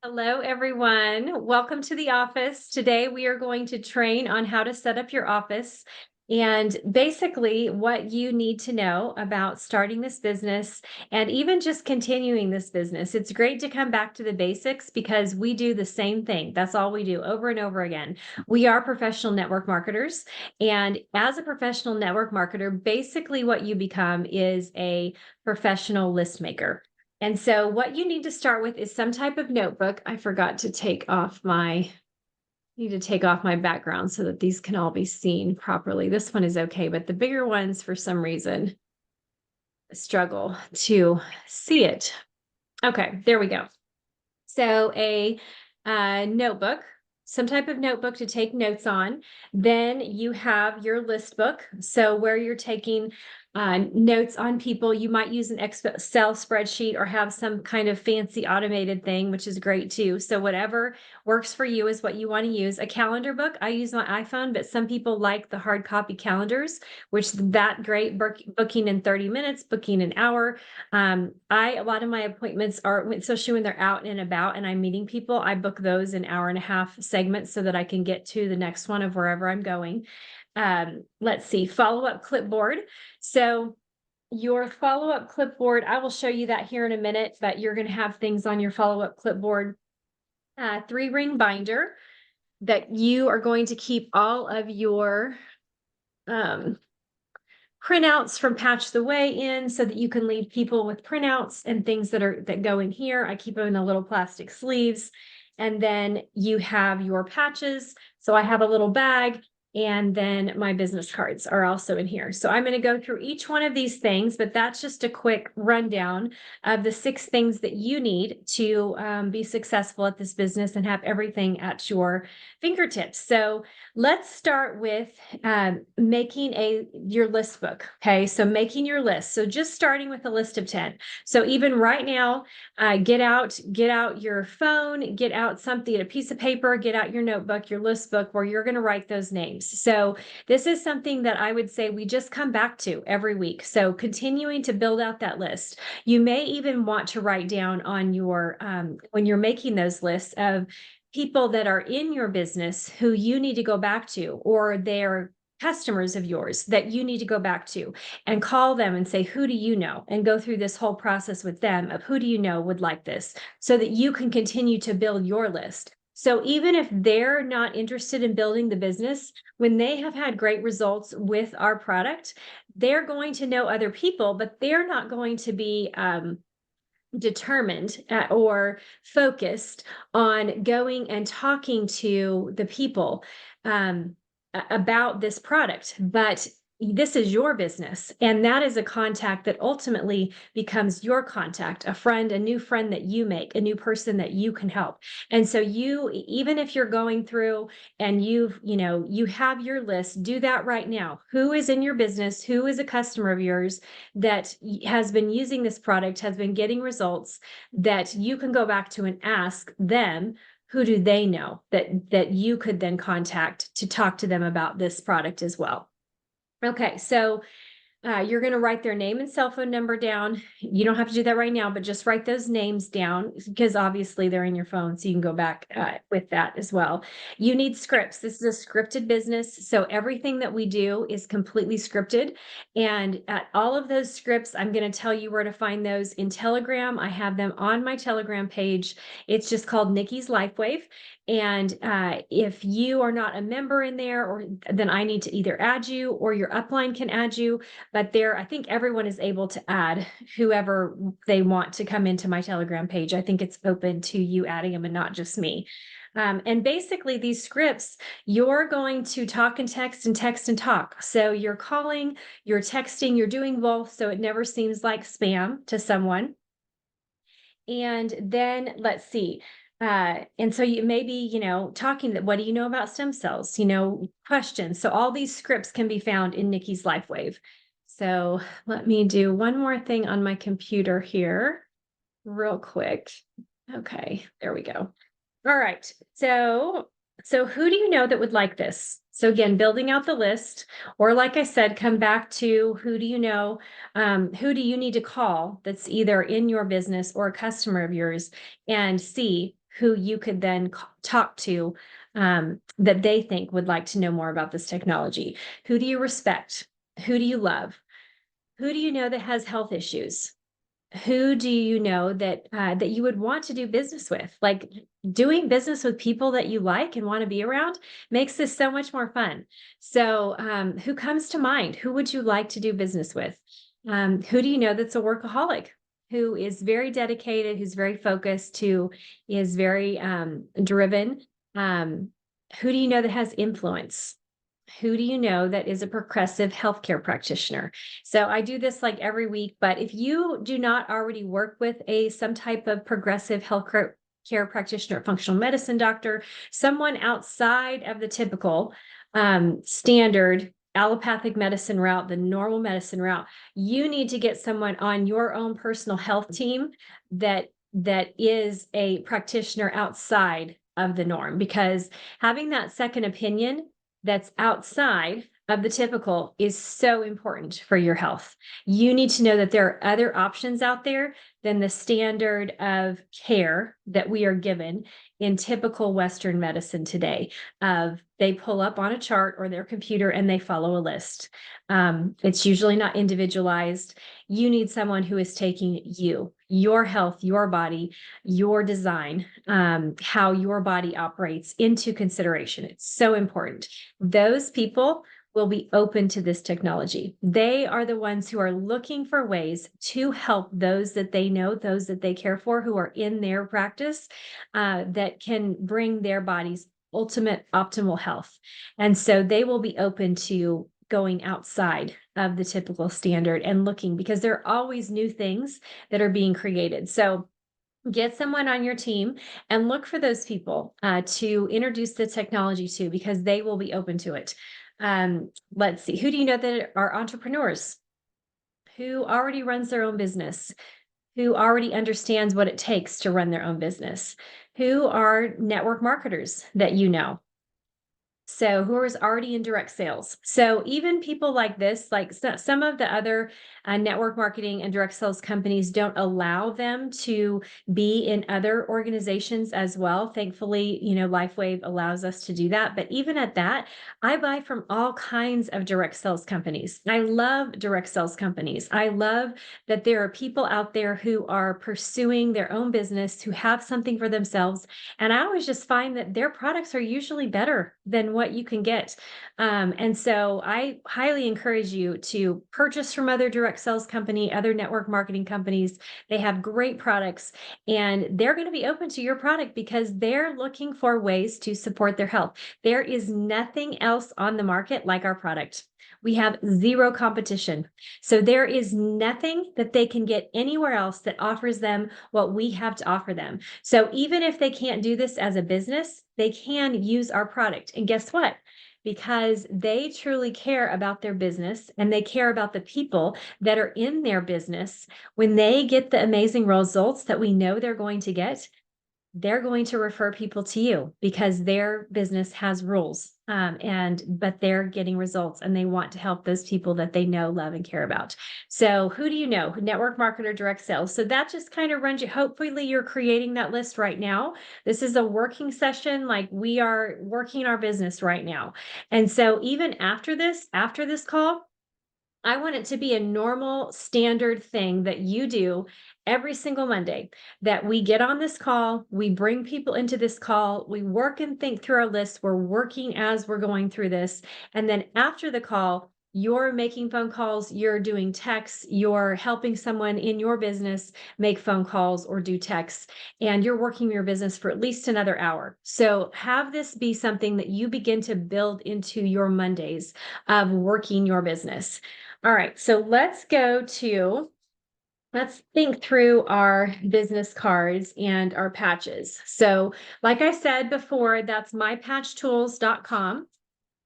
Hello, everyone. Welcome to the office. Today, we are going to train on how to set up your office and basically what you need to know about starting this business and even just continuing this business. It's great to come back to the basics because we do the same thing. That's all we do over and over again. We are professional network marketers. And as a professional network marketer, basically what you become is a professional list maker. And so what you need to start with is some type of notebook. I forgot to need to take off my background so that these can all be seen properly. This one is okay, but the bigger ones, for some reason, struggle to see it. Okay, there we go. So a notebook, some type of notebook to take notes on. Then you have your list book. So where you're taking notes on people, you might use an Excel spreadsheet or have some kind of fancy automated thing, which is great too. So whatever works for you is what you want to use. A calendar book, I use my iPhone, but some people like the hard copy calendars, which that great booking in 30 minutes, booking an hour. A lot of my appointments are, especially when they're out and about and I'm meeting people, I book those in hour and a half segments so that I can get to the next one of wherever I'm going. Let's see, follow-up clipboard. So your follow-up clipboard, I will show you that here in a minute, but you're going to have things on your follow-up clipboard. 3-ring binder that you are going to keep all of your printouts from Patch the Way in so that you can leave people with printouts and things that go in here. I keep them in the little plastic sleeves. And then you have your patches. So I have a little bag. And then my business cards are also in here. So I'm going to go through each one of these things, but that's just a quick rundown of the 6 things that you need to be successful at this business and have everything at your fingertips. So let's start with making your list book. Okay, so making your list. So just starting with a list of 10. So even right now, get out your phone, get out something, a piece of paper, get out your notebook, your list book, where you're going to write those names. So this is something that I would say we just come back to every week. So continuing to build out that list. You may even want to write down on your when you're making those lists of people that are in your business who you need to go back to, or they're customers of yours that you need to go back to and call them and say, who do you know? And go through this whole process with them of who do you know would like this, so that you can continue to build your list. So even if they're not interested in building the business, when they have had great results with our product, they're going to know other people, but they're not going to be determined or focused on going and talking to the people about this product. But this is your business, and that is a contact that ultimately becomes your contact, a friend, a new friend that you make, a new person that you can help. And so you, even if you're going through and you have your list, do that right now. Who is in your business? Who is a customer of yours that has been using this product, has been getting results, that you can go back to and ask them, who do they know that you could then contact to talk to them about this product as well. Okay, so you're going to write their name and cell phone number down. You don't have to do that right now, but just write those names down because obviously they're in your phone, so you can go back with that as well. You need scripts. This is a scripted business, so everything that we do is completely scripted. And all of those scripts, I'm going to tell you where to find those in Telegram. I have them on my Telegram page. It's just called Nikki's LifeWave. And if you are not a member in there, or then I need to either add you or your upline can add you. But there, I think everyone is able to add whoever they want to come into my Telegram page. I think it's open to you adding them and not just me. And basically these scripts, you're going to talk and text and text and talk. So you're calling, you're texting, you're doing both. So it never seems like spam to someone. And then let's see. And so you maybe, talking that, what do you know about stem cells? Questions. So all these scripts can be found in Nikki's LifeWave. So let me do one more thing on my computer here real quick. Okay, there we go. All right. So who do you know that would like this? So again, building out the list, or like I said, come back to who do you know, who do you need to call that's either in your business or a customer of yours, and see who you could then talk to that they think would like to know more about this technology. Who do you respect? Who do you love? Who do you know that has health issues? Who do you know that that you would want to do business with? Like doing business with people that you like and want to be around makes this so much more fun. So, who comes to mind? Who would you like to do business with? Who do you know that's a workaholic? Who is very dedicated, who's very focused, who is very driven? Who do you know that has influence? Who do you know that is a progressive healthcare practitioner? So I do this like every week, but if you do not already work with some type of progressive healthcare practitioner, functional medicine doctor, someone outside of the typical standard allopathic medicine route, the normal medicine route, you need to get someone on your own personal health team that is a practitioner outside of the norm, because having that second opinion that's outside of the typical is so important for your health. You need to know that there are other options out there than the standard of care that we are given in typical Western medicine today. They pull up on a chart or their computer and they follow a list. It's usually not individualized. You need someone who is taking you, your health, your body, your design, how your body operates into consideration. It's so important. Those people will be open to this technology. They are the ones who are looking for ways to help those that they know, those that they care for, who are in their practice, that can bring their body's ultimate optimal health. And so they will be open to going outside of the typical standard and looking, because there are always new things that are being created. So get someone on your team and look for those people to introduce the technology to, because they will be open to it. Let's see. Who do you know that are entrepreneurs? Who already runs their own business? Who already understands what it takes to run their own business? Who are network marketers that you know? So who is already in direct sales? So even people like this, like some of the other network marketing and direct sales companies don't allow them to be in other organizations as well. Thankfully, LifeWave allows us to do that. But even at that, I buy from all kinds of direct sales companies. I love direct sales companies. I love that there are people out there who are pursuing their own business, who have something for themselves. And I always just find that their products are usually better than what you can get. And so I highly encourage you to purchase from other direct sales company, other network marketing companies. They have great products and they're going to be open to your product because they're looking for ways to support their health. There is nothing else on the market like our product. We have zero competition. So there is nothing that they can get anywhere else that offers them what we have to offer them. So even if they can't do this as a business, they can use our product. And guess what? Because they truly care about their business and they care about the people that are in their business, when they get the amazing results that we know they're going to get, they're going to refer people to you because their business has rules. But they're getting results and they want to help those people that they know, love, and care about. So who do you know? Network marketer, direct sales. So that just kind of runs you. Hopefully you're creating that list right now. This is a working session. Like we are working our business right now. And so even after this call, I want it to be a normal standard thing that you do every single Monday, that we get on this call, we bring people into this call, we work and think through our list, we're working as we're going through this. And then after the call, you're making phone calls, you're doing texts, you're helping someone in your business make phone calls or do texts, and you're working your business for at least another hour. So have this be something that you begin to build into your Mondays of working your business. All right, so let's think through our business cards and our patches. So like I said before, that's mypatchtools.com,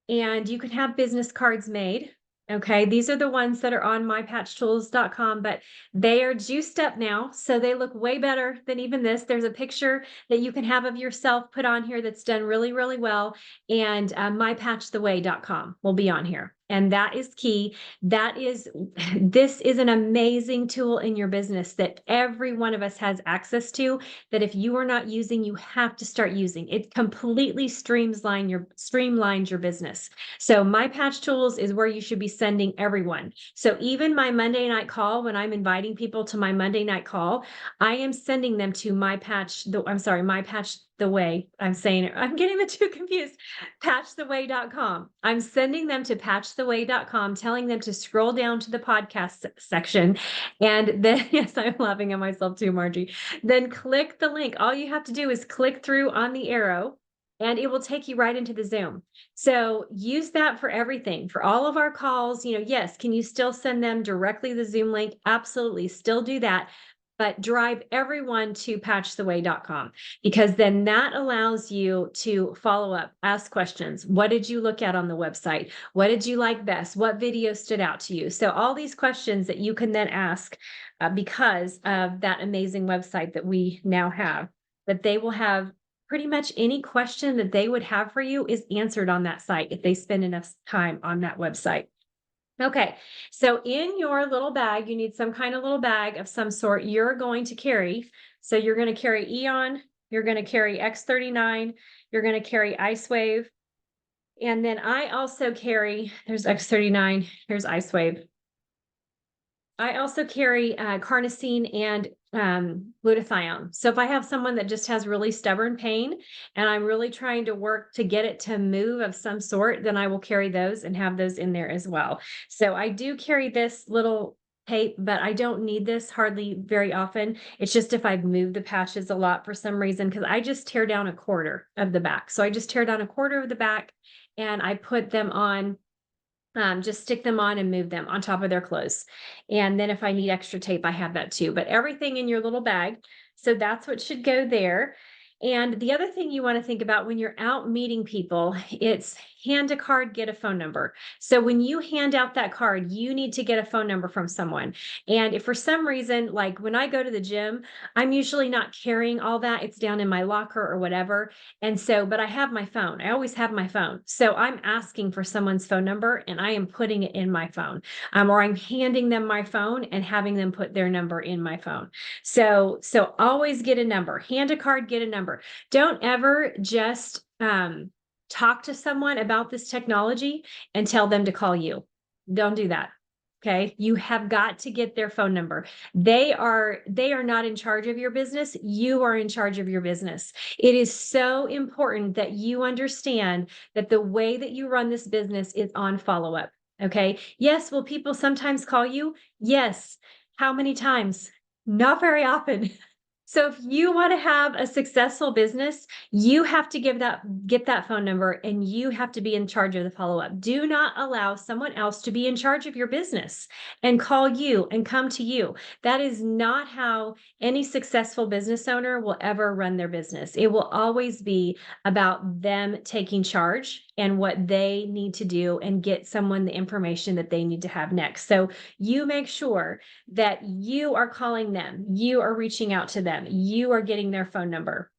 and you can have business cards made. Okay, these are the ones that are on mypatchtools.com, but they are juiced up now, so they look way better than even this. There's a picture that you can have of yourself put on here that's done really, really well, and mypatchtheway.com will be on here. And that is key. This is an amazing tool in your business that every one of us has access to, that if you are not using, you have to start using. It completely streamlines your business. So my patch tools is where you should be sending everyone. So even my Monday night call, when I'm inviting people to my Monday night call, I am sending them to my patch the way. I'm saying it. I'm getting the two confused. Patchtheway.com. I'm sending them to patchtheway.com, telling them to scroll down to the podcast section. And then, yes, I'm laughing at myself too, Margie. Then click the link. All you have to do is click through on the arrow and it will take you right into the Zoom. So use that for everything, for all of our calls. Yes, can you still send them directly the Zoom link? Absolutely. Still do that. But drive everyone to patchtheway.com, because then that allows you to follow up, ask questions. What did you look at on the website? What did you like best? What video stood out to you? So all these questions that you can then ask because of that amazing website that we now have, that they will have pretty much any question that they would have for you is answered on that site if they spend enough time on that website. Okay, so in your little bag, you need some kind of little bag of some sort you're going to carry. So you're going to carry Eon, you're going to carry X39, you're going to carry IceWave. And then I also carry, there's X39, here's IceWave. I also carry carnosine and glutathione. So if I have someone that just has really stubborn pain and I'm really trying to work to get it to move of some sort, then I will carry those and have those in there as well. So I do carry this little tape, but I don't need this hardly very often. It's just if I've moved the patches a lot for some reason, because I just tear down a quarter of the back. So I just tear down a quarter of the back and I put them on. Just stick them on and move them on top of their clothes. And then if I need extra tape, I have that too, but everything in your little bag. So that's what should go there. And the other thing you want to think about when you're out meeting people, it's hand a card, get a phone number. So when you hand out that card, you need to get a phone number from someone. And if for some reason, like when I go to the gym, I'm usually not carrying all that. It's down in my locker or whatever. And so, but I have my phone. I always have my phone. So I'm asking for someone's phone number and I am putting it in my phone, or I'm handing them my phone and having them put their number in my phone. So always get a number, hand a card, get a number. Don't ever just talk to someone about this technology and tell them to call you. Don't do that. Okay. You have got to get their phone number. They are not in charge of your business. You are in charge of your business. It is so important that you understand that the way that you run this business is on follow-up. Okay. Yes. Will people sometimes call you? Yes. How many times? Not very often. So if you want to have a successful business, you have to get that phone number and you have to be in charge of the follow-up. Do not allow someone else to be in charge of your business and call you and come to you. That is not how any successful business owner will ever run their business. It will always be about them taking charge and what they need to do and get someone the information that they need to have next. So you make sure that you are calling them, you are reaching out to them, you are getting their phone number.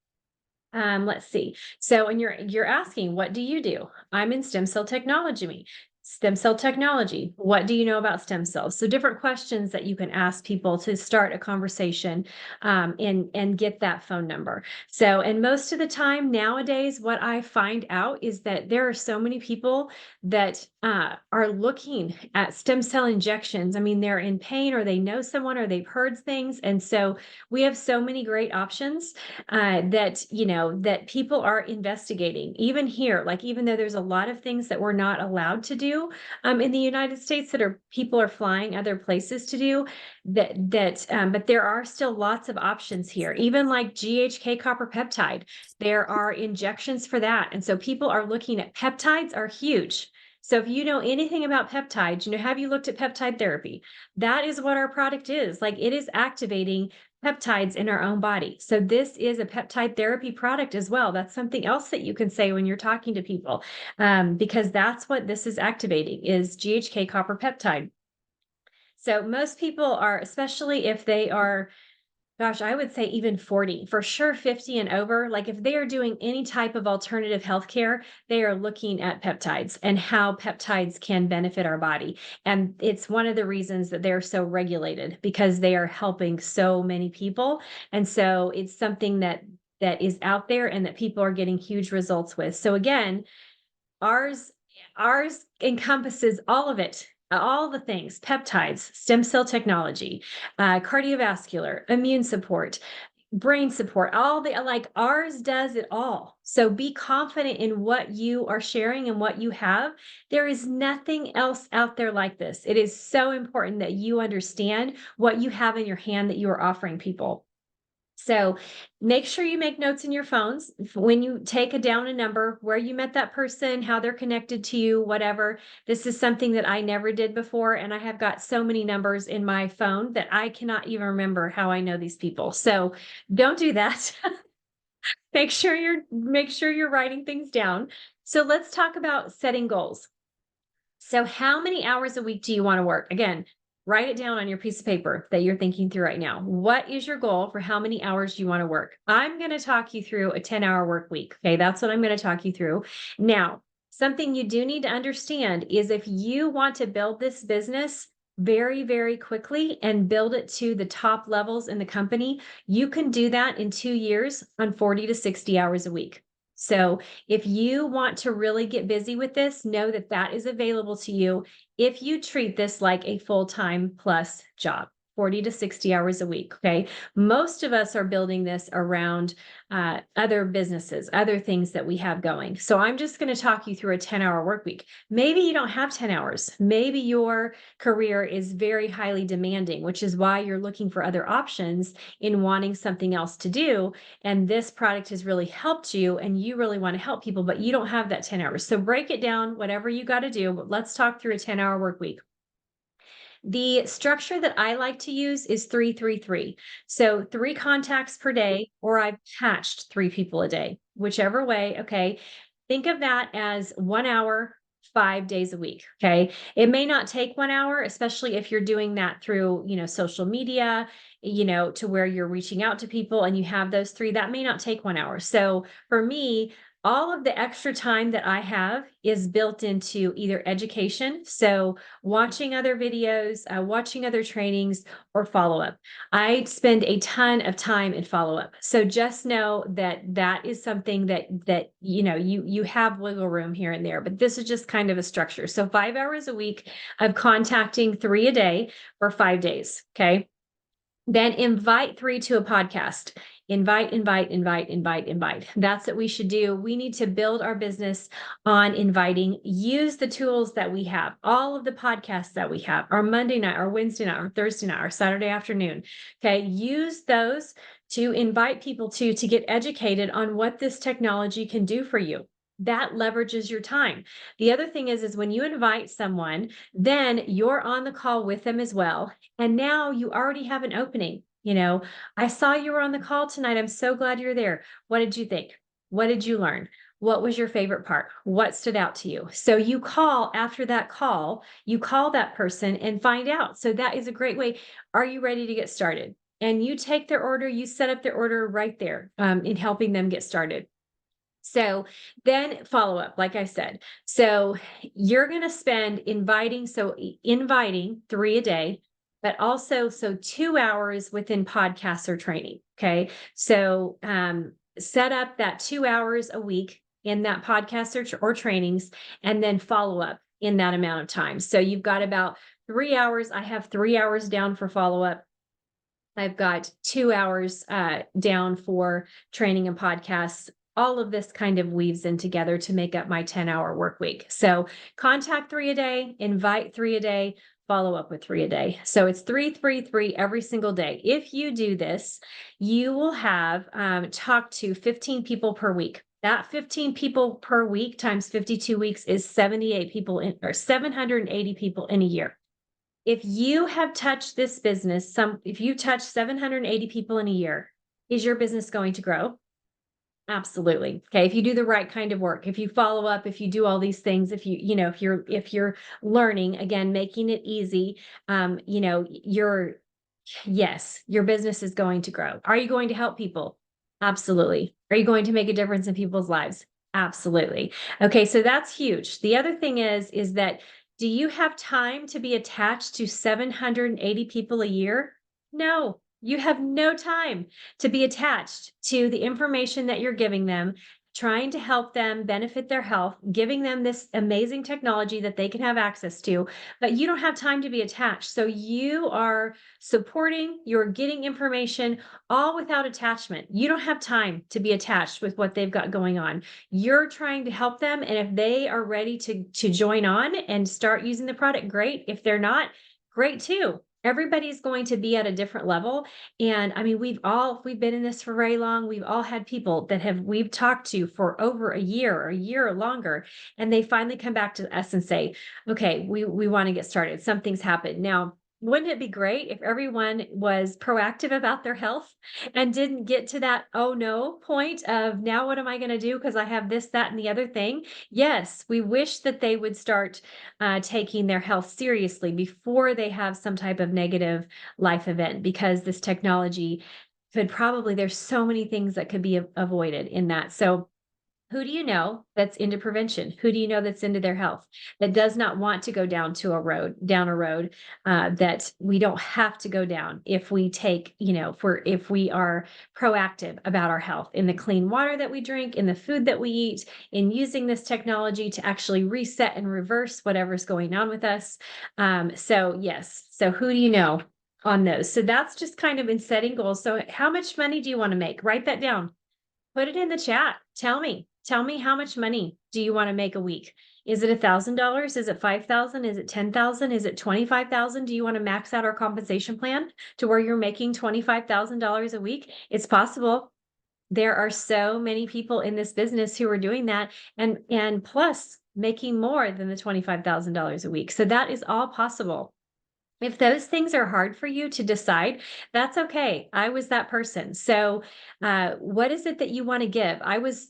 Let's see. So, and you're asking, what do you do? I'm in stem cell technology. Stem cell technology. What do you know about stem cells? So different questions that you can ask people to start a conversation and get that phone number. So, and most of the time nowadays, what I find out is that there are so many people that are looking at stem cell injections. I mean, they're in pain or they know someone or they've heard things. And so we have so many great options that people are investigating. Even here, like even though there's a lot of things that we're not allowed to do in the United States that people are flying other places to do, but there are still lots of options here. Even like GHK copper peptide, there are injections for that. And so people are looking at peptides are huge. So if you know anything about peptides, have you looked at peptide therapy? That is what our product is. Like it is activating peptides in our own body. So this is a peptide therapy product as well. That's something else that you can say when you're talking to people, because that's what this is activating is GHK copper peptide. So most people are, especially if they are Gosh, I would say even 40, for sure 50 and over. Like if they are doing any type of alternative healthcare, they are looking at peptides and how peptides can benefit our body. And it's one of the reasons that they're so regulated because they are helping so many people. And so it's something that is out there and that people are getting huge results with. So again, Ours ours encompasses all of it, all the things, peptides, stem cell technology, cardiovascular, immune support, brain support, all the like ours does it all. So be confident in what you are sharing and what you have. There is nothing else out there like this. It is so important that you understand what you have in your hand that you are offering people. So make sure you make notes in your phones when you take down a number, where you met that person, how they're connected to you, whatever. This is something that I never did before. And I have got so many numbers in my phone that I cannot even remember how I know these people. So don't do that. Make sure you're writing things down. So let's talk about setting goals. So, how many hours a week do you want to work? Again, write it down on your piece of paper that you're thinking through right now. What is your goal for how many hours you want to work? I'm going to talk you through a 10-hour work week. Okay, that's what I'm going to talk you through. Now, something you do need to understand is if you want to build this business very, very quickly and build it to the top levels in the company, you can do that in 2 years on 40 to 60 hours a week. So if you want to really get busy with this, know that that is available to you if you treat this like a full-time plus job. 40 to 60 hours a week. Okay. Most of us are building this around other businesses, other things that we have going. So I'm just going to talk you through a 10-hour work week. Maybe you don't have 10 hours. Maybe your career is very highly demanding, which is why you're looking for other options in wanting something else to do. And this product has really helped you and you really want to help people, but you don't have that 10 hours. So break it down, whatever you got to do. But let's talk through a 10-hour work week. The structure that I like to use is 3-3-3. So 3 contacts per day, or I've patched 3 people a day, whichever way. Okay. Think of that as 1 hour, 5 days a week. Okay. It may not take 1 hour, especially if you're doing that through, social media, to where you're reaching out to people and you have those three, that may not take 1 hour. So for me, all of the extra time that I have is built into either education. So watching other videos, watching other trainings, or follow up. I spend a ton of time in follow up. So just know that that is something that you have wiggle room here and there, but this is just kind of a structure. So 5 hours a week of contacting 3 a day for 5 days. Okay. Then invite 3 to a podcast. Invite, invite, invite, invite, invite. That's what we should do. We need to build our business on inviting. Use the tools that we have, all of the podcasts that we have, our Monday night, our Wednesday night, our Thursday night, our Saturday afternoon. Okay. Use those to invite people to get educated on what this technology can do for you. That leverages your time. The other thing is when you invite someone, then you're on the call with them as well. And now you already have an opening. I saw you were on the call tonight. I'm so glad you're there. What did you think? What did you learn? What was your favorite part? What stood out to you? So you call after that call, you call that person and find out. So that is a great way. Are you ready to get started? And you take their order, you set up their order right there in helping them get started. So then follow up, like I said. So you're going to spend inviting 3 a day, but also 2 hours within podcasts or training. Okay. So set up that 2 hours a week in that podcast or trainings, and then follow up in that amount of time. So you've got about 3 hours. I have 3 hours down for follow up. I've got 2 hours down for training and podcasts. All of this kind of weaves in together to make up my 10-hour work week. So contact 3 a day, invite 3 a day, follow up with 3 a day. So it's 3-3-3 every single day. If you do this, you will have talked to 15 people per week. That 15 people per week times 52 weeks is 78 people or 780 people in a year. If you have touched this business, if you touch 780 people in a year, is your business going to grow? Absolutely. Okay. If you do the right kind of work, if you follow up, if you do all these things, if you're learning, again, making it easy, you're Yes, your business is going to grow. Are you going to help people? Absolutely. Are you going to make a difference in people's lives? Absolutely. Okay, so that's huge. The other thing is that do you have time to be attached to 780 people a year? No, you have no time to be attached to the information that you're giving them, trying to help them benefit their health, giving them this amazing technology that they can have access to, but you don't have time to be attached. So you are supporting, you're getting information all without attachment. You don't have time to be attached with what they've got going on. You're trying to help them. And if they are ready to join on and start using the product, great. If they're not, great too. Everybody's going to be at a different level. And I mean, we've been in this for very long. We've all had people that we've talked to for over a year or longer, and they finally come back to us and say, okay, we want to get started. Something's happened. Now, wouldn't it be great if everyone was proactive about their health and didn't get to that oh no point of now what am I going to do because I have this, that, and the other thing? Yes, we wish that they would start taking their health seriously before they have some type of negative life event, because this technology could probably, there's so many things that could be avoided in that. So who do you know that's into prevention? Who do you know that's into their health, that does not want to go down a road that we don't have to go down if we take, if we are proactive about our health, in the clean water that we drink, in the food that we eat, in using this technology to actually reset and reverse whatever's going on with us. So yes, so who do you know on those? So that's just kind of in setting goals. So how much money do you want to make? Write that down. Put it in the chat. Tell me how much money do you want to make a week? Is it $1,000? Is it 5,000? Is it 10,000? Is it 25,000? Do you want to max out our compensation plan to where you're making $25,000 a week? It's possible. There are so many people in this business who are doing that, and plus making more than the $25,000 a week. So that is all possible. If those things are hard for you to decide, that's okay. I was that person. So, what is it that you want to give? I was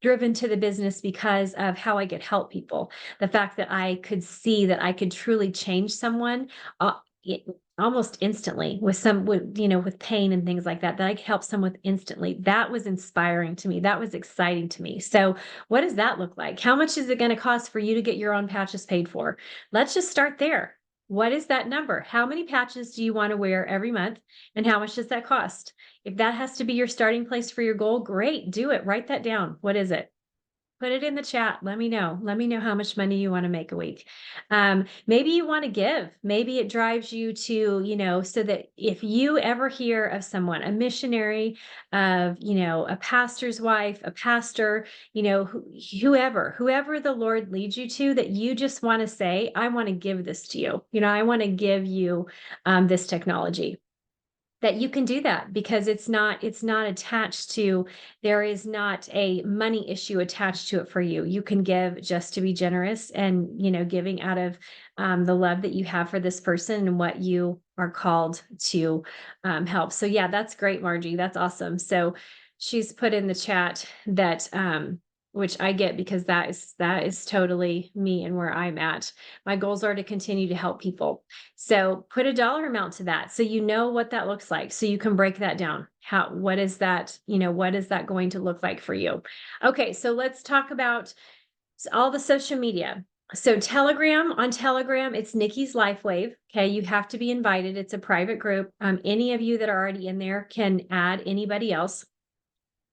driven to the business because of how I could help people. The fact that I could see that I could truly change someone uh, i- almost instantly with pain and things like that, that I could help someone instantly. That was inspiring to me. That was exciting to me. So, what does that look like? How much is it going to cost for you to get your own patches paid for? Let's just start there. What is that number? How many patches do you want to wear every month? And how much does that cost? If that has to be your starting place for your goal, great, do it. Write that down. What is it? Put it in the chat. Let me know. Let me know how much money you want to make a week. Maybe you want to give. Maybe it drives you to, so that if you ever hear of someone, a missionary, of, a pastor's wife, a pastor, whoever the Lord leads you to, that you just want to say, I want to give this to you. I want to give you this technology, that you can do that, because it's not attached to, there is not a money issue attached to it for you. You can give just to be generous, and giving out of the love that you have for this person and what you are called to help. So yeah, that's great, Margie. That's awesome. So she's put in the chat that which I get, because that is totally me and where I'm at. My goals are to continue to help people. So put a dollar amount to that, so you know what that looks like, so you can break that down. What is that, what is that going to look like for you? Okay, so let's talk about all the social media. So on Telegram, it's Nikki's LifeWave. Okay, you have to be invited. It's a private group. Any of you that are already in there can add anybody else.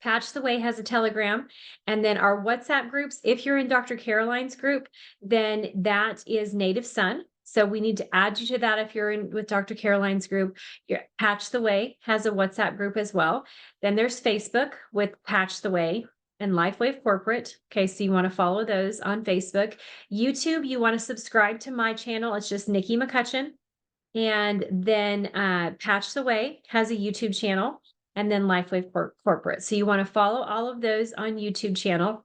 Patch the Way has a Telegram, and then our WhatsApp groups. If you're in Dr. Caroline's group, then that is Native Son. So we need to add you to that. If you're in with Dr. Caroline's group, your Patch the Way has a WhatsApp group as well. Then there's Facebook with Patch the Way and Lifewave Corporate. Okay, so you want to follow those on Facebook. YouTube, you want to subscribe to my channel. It's just Nikki McCutchen. And then Patch the Way has a YouTube channel, and then Lifewave Corporate. So you want to follow all of those on YouTube channel.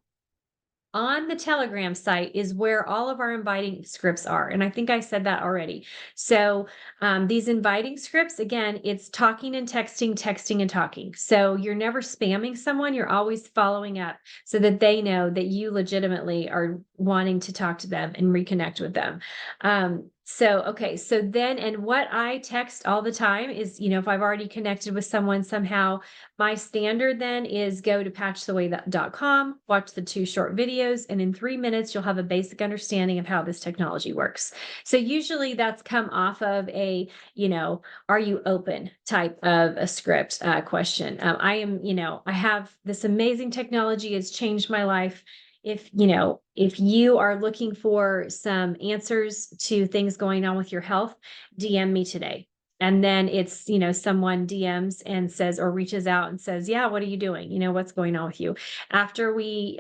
On the Telegram site is where all of our inviting scripts are. And I think I said that already. So these inviting scripts, again, it's talking and texting, texting and talking. So you're never spamming someone. You're always following up so that they know that you legitimately are wanting to talk to them and reconnect with them. Okay, so then, and what I text all the time is, if I've already connected with someone somehow, my standard then is go to patchtheway.com, watch the 2 short videos, and in 3 minutes, you'll have a basic understanding of how this technology works. So usually that's come off of a, are you open type of a script question. I am, I have this amazing technology. It's changed my life. If you are looking for some answers to things going on with your health, DM me today. And then it's, someone DMs and says, or reaches out and says, yeah, what are you doing? What's going on with you? After we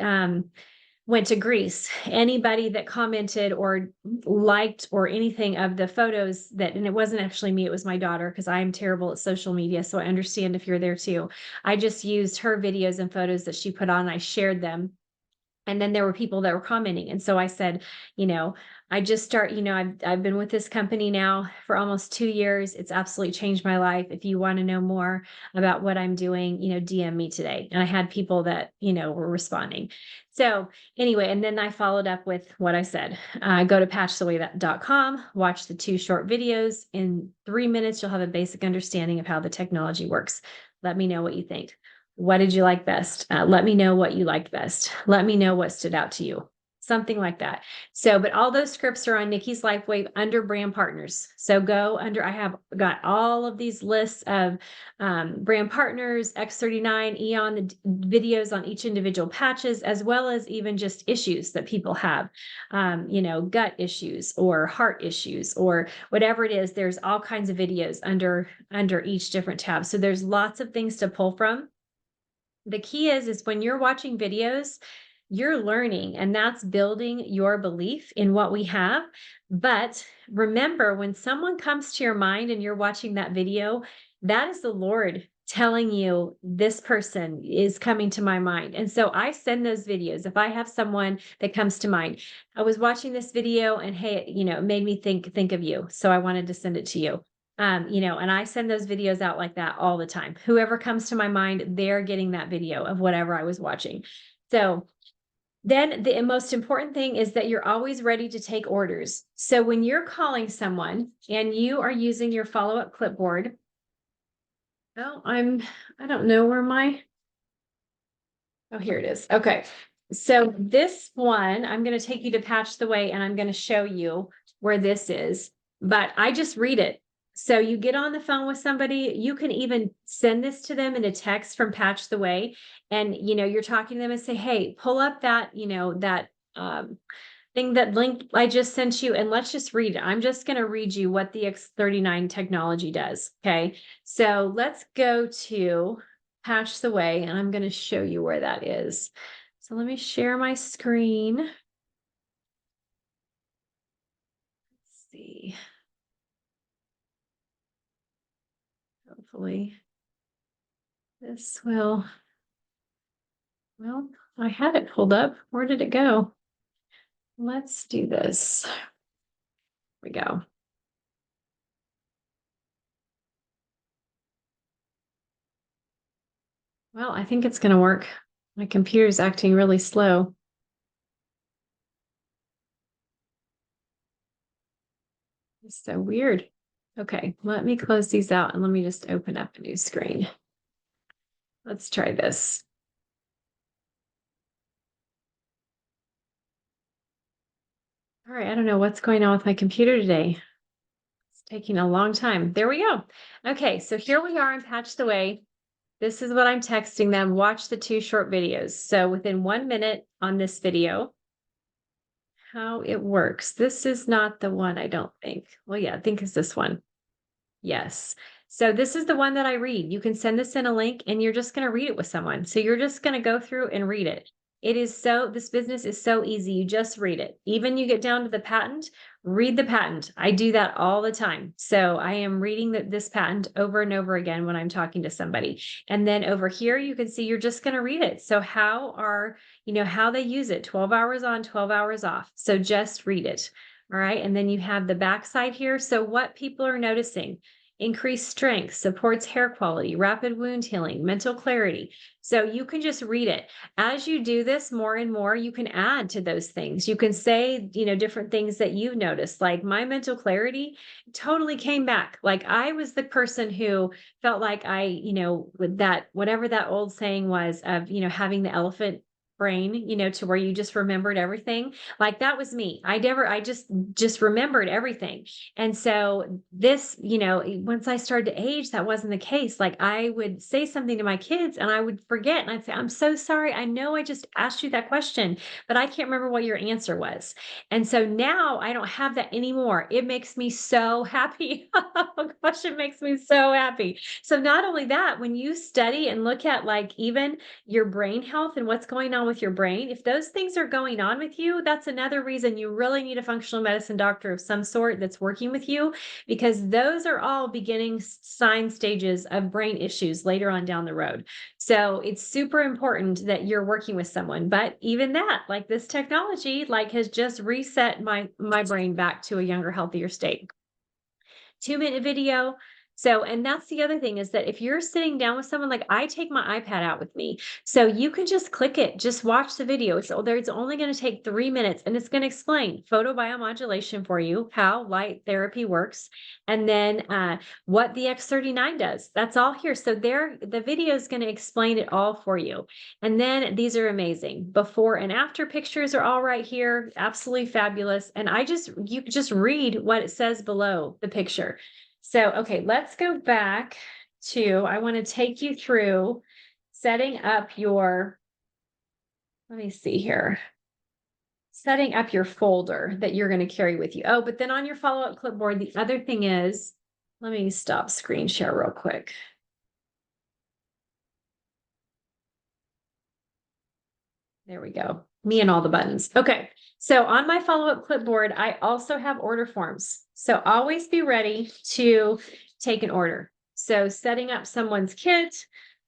went to Greece, anybody that commented or liked or anything of the photos and it wasn't actually me, it was my daughter, because I am terrible at social media. So I understand if you're there too. I just used her videos and photos that she put on. I shared them. And then there were people that were commenting. And so I said, I just start, I've been with this company now for almost 2 years. It's absolutely changed my life. If you want to know more about what I'm doing, DM me today. And I had people that, were responding. So anyway, and then I followed up with what I said. Go to patchtheway.com, watch the 2 short videos. In 3 minutes, you'll have a basic understanding of how the technology works. Let me know what you think. What did you like best? Let me know what you liked best. Let me know what stood out to you. Something like that. So, but all those scripts are on Nikki's LifeWave under brand partners. So go under, I have got all of these lists of brand partners, X39, Eon, the videos on each individual patches, as well as even just issues that people have, gut issues or heart issues or whatever it is. There's all kinds of videos under each different tab. So there's lots of things to pull from. The key is when you're watching videos, you're learning, and that's building your belief in what we have. But remember, when someone comes to your mind and you're watching that video, that is the Lord telling you this person is coming to my mind. And so I send those videos. If I have someone that comes to mind, I was watching this video and hey, it made me think of you. So I wanted to send it to you. And I send those videos out like that all the time. Whoever comes to my mind, they're getting that video of whatever I was watching. So then the most important thing is that you're always ready to take orders. So when you're calling someone and you are using your follow-up clipboard, I don't know where here it is. Okay. So this one, I'm going to take you to Patch the Way and I'm going to show you where this is, but I just read it. So you get on the phone with somebody, you can even send this to them in a text from Patch the Way. And, you're talking to them and say, hey, pull up that, that link I just sent you and let's just read it. I'm just going to read you what the X39 technology does. Okay. So let's go to Patch the Way and I'm going to show you where that is. So let me share my screen. Let's see. Hopefully this will, well, I had it pulled up. Where did it go? Let's do this. Here we go. Well, I think it's going to work. My computer's acting really slow. It's so weird. Okay, let me close these out and let me just open up a new screen. Let's try this. All right, I don't know what's going on with my computer today. It's taking a long time. There we go. Okay, so here we are in Patch the Way. This is what I'm texting them. Watch the 2 short videos. So within 1 minute on this video, how it works. This is not the one, I don't think. Well, yeah, I think it's this one. Yes. So this is the one that I read. You can send this in a link and you're just going to read it with someone. So you're just going to go through and read it. This business is so easy. You just read it. Even you get down to the patent, read the patent. I do that all the time. So I am reading this patent over and over again when I'm talking to somebody. And then over here, you can see you're just going to read it. So how they use it, 12 hours on, 12 hours off. So just read it. All right. And then you have the backside here. So what people are noticing increased strength, supports hair quality, rapid wound healing, mental clarity. So you can just read it. As you do this more and more, you can add to those things. You can say, different things that you've noticed, like my mental clarity totally came back. Like I was the person who felt like with that, whatever that old saying was of, having the elephant brain, to where you just remembered everything. Like that was me. I just remembered everything. And so this, once I started to age, that wasn't the case. Like I would say something to my kids and I would forget and I'd say, I'm so sorry. I know I just asked you that question, but I can't remember what your answer was. And so now I don't have that anymore. It makes me so happy. Oh gosh, it makes me so happy. So not only that, when you study and look at like even your brain health and what's going on with your brain, if those things are going on with you, that's another reason you really need a functional medicine doctor of some sort that's working with you, because those are all beginning sign stages of brain issues later on down the road. So it's super important that you're working with someone. But even that, like this technology, like has just reset my brain back to a younger, healthier state. 2-minute video. So, and that's the other thing is that if you're sitting down with someone, like I take my iPad out with me, so you can just click it, just watch the video. It's only going to take 3 minutes and it's going to explain photobiomodulation for you, how light therapy works, and then what the X39 does. That's all here. So the video is going to explain it all for you. And then these are amazing. Before and after pictures are all right here. Absolutely fabulous. And you just read what it says below the picture. So, okay, let's go back to, I want to take you through setting up let me see here, setting up your folder that you're going to carry with you. Oh, but then on your follow-up clipboard, the other thing is, let me stop screen share real quick. There we go. Me and all the buttons. Okay. So on my follow-up clipboard, I also have order forms. So always be ready to take an order. So setting up someone's kit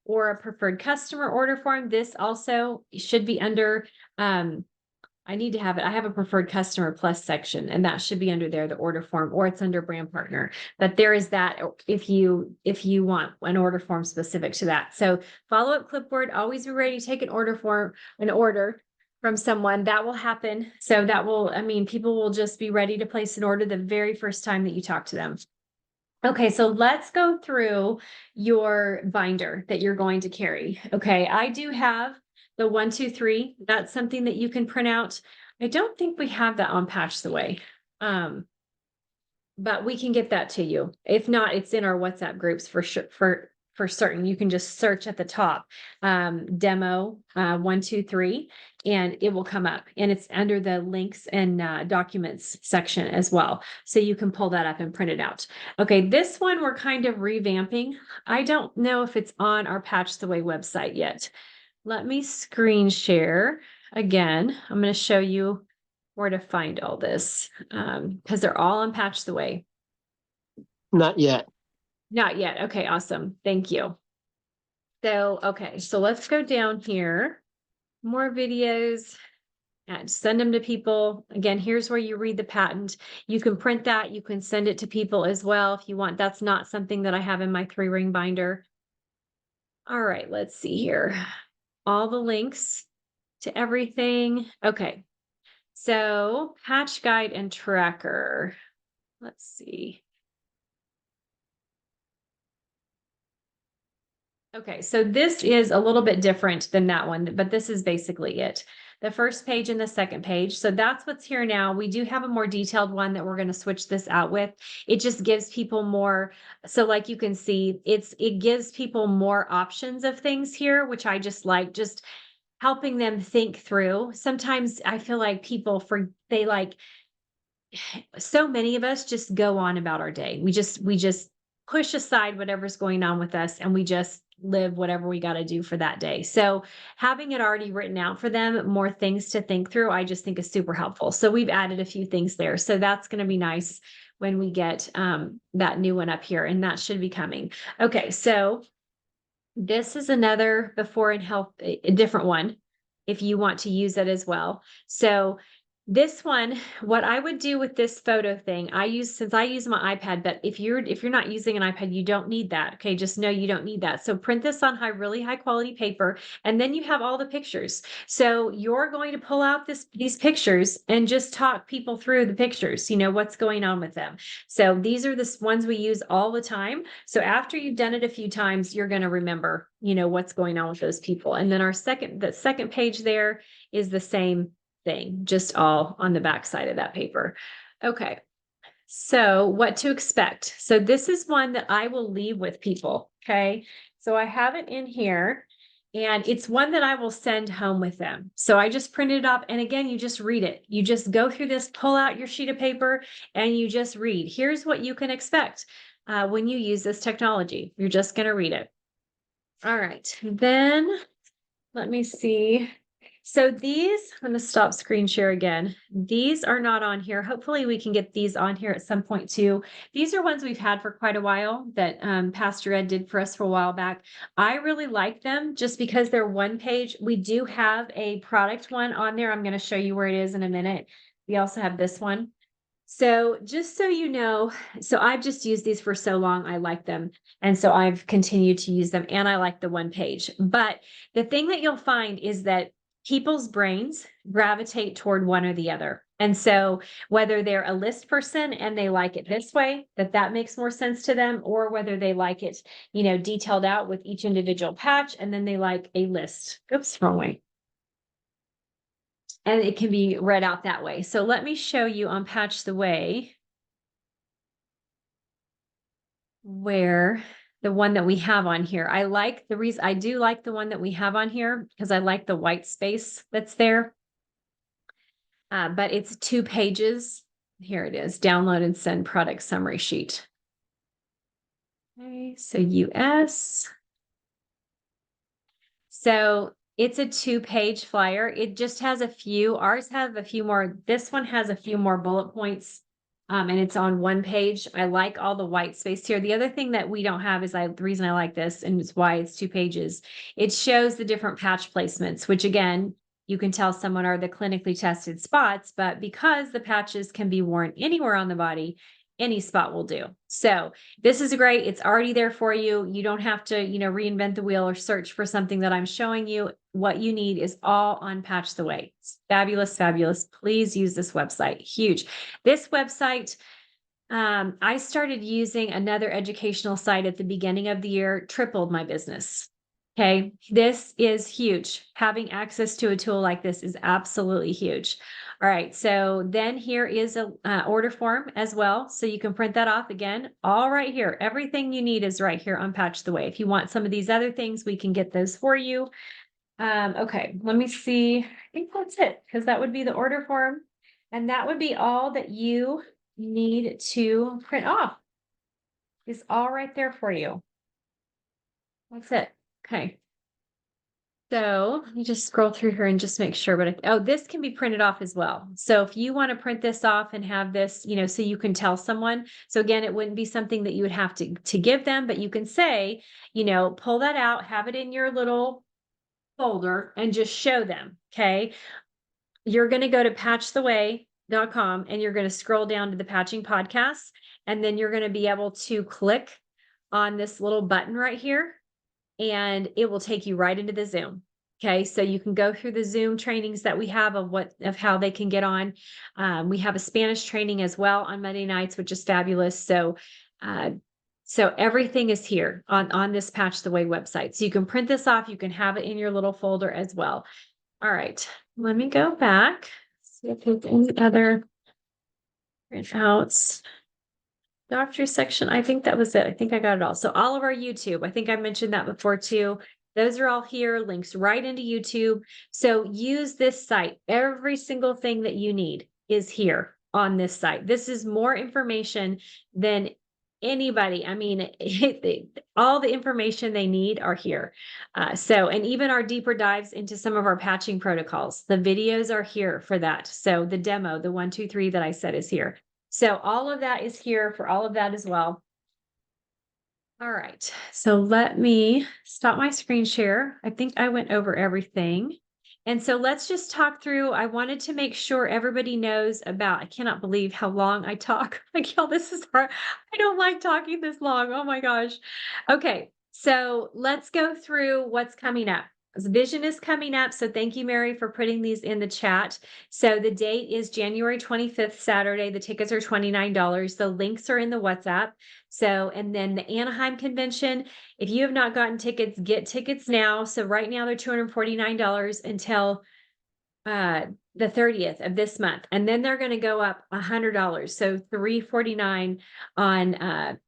or a preferred customer order form, this also should be under, I need to have it. I have a preferred customer plus section, and that should be under there, the order form, or it's under brand partner. But there is that if you want an order form specific to that. So follow-up clipboard, always be ready to take an order from someone. That will happen. So people will just be ready to place an order the very first time that you talk to them. Okay, so let's go through your binder that you're going to carry. Okay, I do have the 1, 2, 3. That's something that you can print out. I don't think we have that on Patch the Way. But we can get that to you. If not, it's in our WhatsApp groups for sure, for certain. You can just search at the top, demo 1, 2, 3, and it will come up, and it's under the links and documents section as well. So you can pull that up and print it out. Okay, this one we're kind of revamping. I don't know if it's on our Patch the Way website yet. Let me screen share again. I'm going to show you where to find all this because they're all on Patch the Way. Not yet. Not yet. Okay, awesome. Thank you. So, okay, so let's go down here. More videos and send them to people. Again, here's where you read the patent. You can print that. You can send it to people as well if you want. That's not something that I have in my 3-ring binder. All right, let's see here. All the links to everything. Okay, so patch guide and tracker. Let's see. Okay, so this is a little bit different than that one, but this is basically it. The first page and the second page. So that's what's here now. We do have a more detailed one that we're going to switch this out with. It just gives people more. So like you can see, it gives people more options of things here, which I just like, just helping them think through. Sometimes I feel like so many of us just go on about our day. We just push aside whatever's going on with us and we just live whatever we got to do for that day. So having it already written out for them, more things to think through, I just think is super helpful. So we've added a few things there. So that's going to be nice when we get that new one up here, and that should be coming. Okay, so this is another Before in Health, a different one, if you want to use it as well. So This one, what I would do with this photo thing, since I use my iPad, but if you're not using an iPad, you don't need that. Okay, just know you don't need that. So print this on really high quality paper, and then you have all the pictures. So you're going to pull out these pictures and just talk people through the pictures, what's going on with them. So these are the ones we use all the time. So after you've done it a few times, you're going to remember, what's going on with those people. And then the second page there is the same thing, just all on the back side of that paper. Okay. So what to expect. So this is one that I will leave with people. Okay. So I have it in here and it's one that I will send home with them. So I just printed it up. And again, you just read it. You just go through this, pull out your sheet of paper and you just read. Here's what you can expect when you use this technology. You're just going to read it. All right. Then let me see. So these, I'm going to stop screen share again. These are not on here. Hopefully we can get these on here at some point too. These are ones we've had for quite a while that Pastor Ed did for us for a while back. I really like them just because they're one page. We do have a product one on there. I'm going to show you where it is in a minute. We also have this one. So just so you know, so I've just used these for so long. I like them. And so I've continued to use them and I like the one page. But the thing that you'll find is that people's brains gravitate toward one or the other. And so whether they're a list person and they like it this way, that makes more sense to them, or whether they like it, detailed out with each individual patch, and then they like a list. Oops, wrong way. And it can be read out that way. So let me show you on Patch the Way where the one that we have on here. I do like the one that we have on here because I like the white space that's there. But it's 2 pages. Here it is, download and send product summary sheet. Okay, so US. So it's a 2-page flyer. It just has ours have a few more. This one has a few more bullet points. And it's on 1 page. I like all the white space here. The other thing that we don't have is the reason I like this, and it's why it's 2 pages. It shows the different patch placements, which again, you can tell someone are the clinically tested spots, but because the patches can be worn anywhere on the body, any spot will do. So this is great. It's already there for you. You don't have to, reinvent the wheel or search for something that I'm showing you. What you need is all on Patch the Way. It's fabulous, fabulous. Please use this website. Huge. This website, I started using another educational site at the beginning of the year, tripled my business. Okay, this is huge. Having access to a tool like this is absolutely huge. All right, so then here is a order form as well. So you can print that off again, all right here. Everything you need is right here on Patch the Way. If you want some of these other things, we can get those for you. Okay, let me see. I think that's it, because that would be the order form. And that would be all that you need to print off. It's all right there for you. That's it. Okay. So let me just scroll through here and just make sure, but this can be printed off as well. So if you want to print this off and have this, so you can tell someone. So again, it wouldn't be something that you would have to give them, but you can say, pull that out, have it in your little folder and just show them. Okay. You're going to go to patchtheway.com and you're going to scroll down to the patching podcast. And then you're going to be able to click on this little button right here and it will take you right into the Zoom. Okay, so you can go through the Zoom trainings that we have of how they can get on. We have a Spanish training as well on Monday nights, which is fabulous. So everything is here on this Patch the Way website. So you can print this off. You can have it in your little folder as well. All right, let me go back. See if there's any other printouts. Doctor section. I think that was it. I think I got it all. So all of our YouTube, I think I mentioned that before too. Those are all here, links right into YouTube. So use this site. Every single thing that you need is here on this site. This is more information than anybody. I mean, all the information they need are here. And even our deeper dives into some of our patching protocols, the videos are here for that. So the demo, the 1, 2, 3 that I said is here. So all of that is here for all of that as well. All right, so let me stop my screen share. I think I went over everything. And so let's just talk through. I wanted to make sure everybody knows about, I cannot believe how long I talk. Like, y'all, this is hard. I don't like talking this long. Oh my gosh. Okay. So let's go through what's coming up. Vision is coming up. So thank you, Mary, for putting these in the chat. So the date is January 25th, Saturday. The tickets are $29. The links are in the WhatsApp. So, and then the Anaheim convention, if you have not gotten tickets, get tickets now. So right now they're $249 until the 30th of this month. And then they're going to go up $100. So $349 on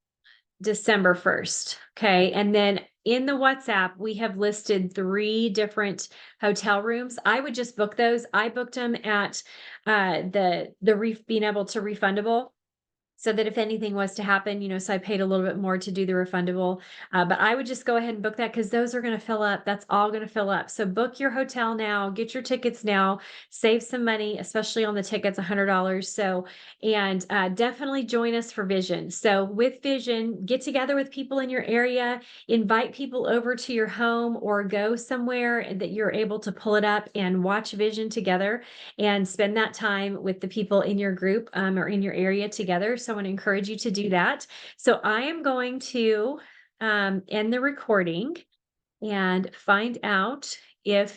December 1st. Okay. And then in the WhatsApp, we have listed 3 different hotel rooms. I would just book those. I booked them at being able to refundable, so that if anything was to happen, so I paid a little bit more to do the refundable. But I would just go ahead and book that because those are going to fill up. That's all going to fill up. So book your hotel now, get your tickets now, save some money, especially on the tickets, $100. So, and definitely join us for Vision. So with Vision, get together with people in your area, invite people over to your home or go somewhere that you're able to pull it up and watch Vision together and spend that time with the people in your group or in your area together. So I want to encourage you to do that. So I am going to end the recording and find out if